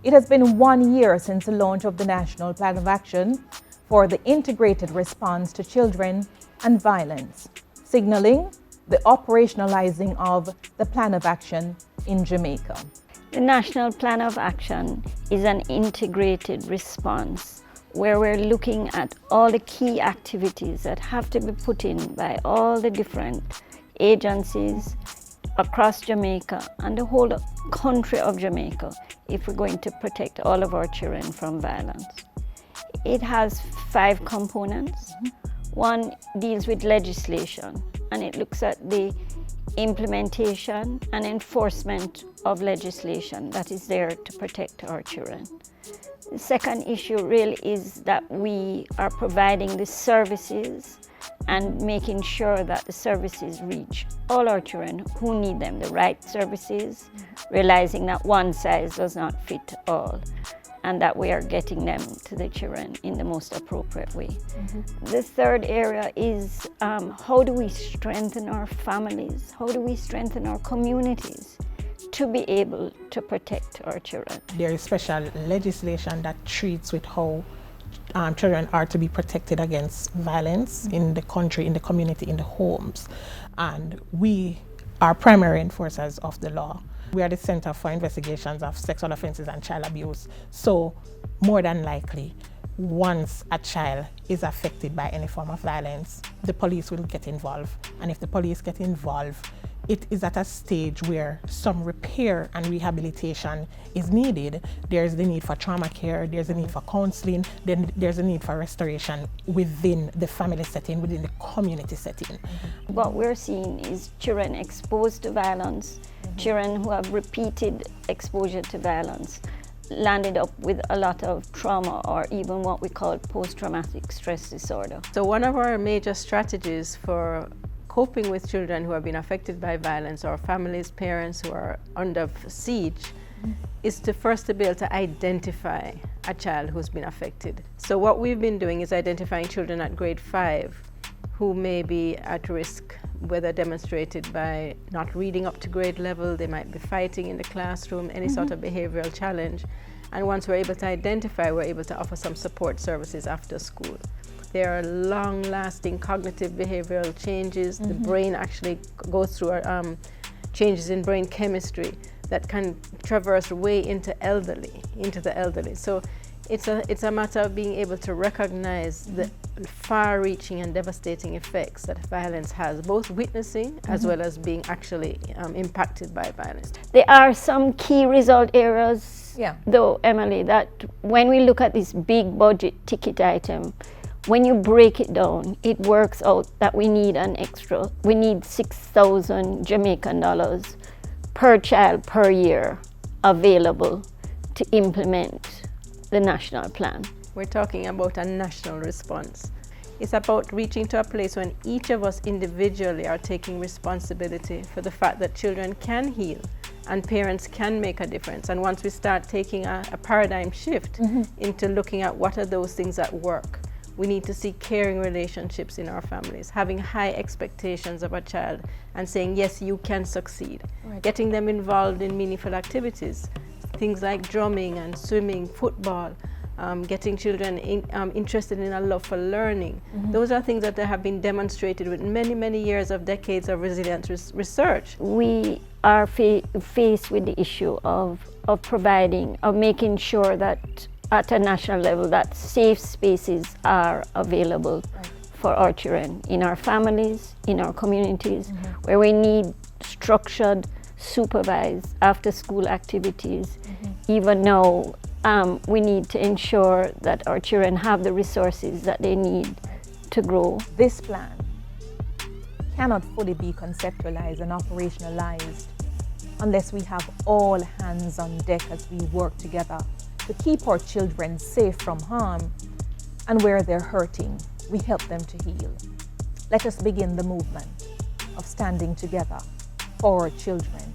It has been 1 year since the launch of the National Plan of Action for the Integrated Response to Children and Violence, signaling the operationalizing of the Plan of Action in Jamaica. The National Plan of Action is an integrated response where we're looking at all the key activities that have to be put in by all the different agencies across Jamaica and the whole country of Jamaica if we're going to protect all of our children from violence. It has 5 components. One deals with legislation, and it looks at the implementation and enforcement of legislation that is there to protect our children. The second issue really is that we are providing the services and making sure that the services reach all our children who need them, the right services, realizing that one size does not fit all, and that we are getting them to the children in the most appropriate way. The third area is how do we strengthen our families? How do we strengthen our communities to be able to protect our children? There is special legislation that treats with how children are to be protected against violence in the country, in the community, in the homes. And we are primary enforcers of the law. We are the Center for Investigations of Sexual Offenses and Child Abuse. So more than likely, once a child is affected by any form of violence, the police will get involved. And if the police get involved, it is at a stage where some repair and rehabilitation is needed. There's the need for trauma care, there's the need for counseling, then there's a need for restoration within the family setting, within the community setting. What we're seeing is children exposed to violence, children who have repeated exposure to violence, landed up with a lot of trauma or even what we call post-traumatic stress disorder. So one of our major strategies for coping with children who have been affected by violence, or families, parents who are under siege, is to first be able to identify a child who's been affected. So what we've been doing is identifying children at grade 5 who may be at risk, whether demonstrated by not reading up to grade level, they might be fighting in the classroom, any sort of behavioral challenge. And once we're able to identify, we're able to offer some support services after school. There are long-lasting cognitive behavioral changes. The brain actually goes through changes in brain chemistry that can traverse way into the elderly. So it's a matter of being able to recognize the far-reaching and devastating effects that violence has, both witnessing as well as being actually impacted by violence. There are some key result areas, though, Emily, that when we look at this big budget ticket item, when you break it down, it works out that we need 6,000 Jamaican dollars per child per year available to implement the national plan. We're talking about a national response. It's about reaching to a place when each of us individually are taking responsibility for the fact that children can heal and parents can make a difference. And once we start taking a paradigm shift into looking at what are those things that work, we need to see caring relationships in our families, having high expectations of a child and saying, yes, you can succeed. Getting them involved in meaningful activities, things like drumming and swimming, football, getting children interested in a love for learning. Those are things that have been demonstrated with many, many years of decades of resilient research. We are faced with the issue of making sure that at a national level that safe spaces are available for our children in our families, in our communities, where we need structured, supervised after-school activities. Even now, we need to ensure that our children have the resources that they need to grow. This plan cannot fully be conceptualized and operationalized unless we have all hands on deck as we work together to keep our children safe from harm, and where they're hurting, we help them to heal. Let us begin the movement of standing together for our children.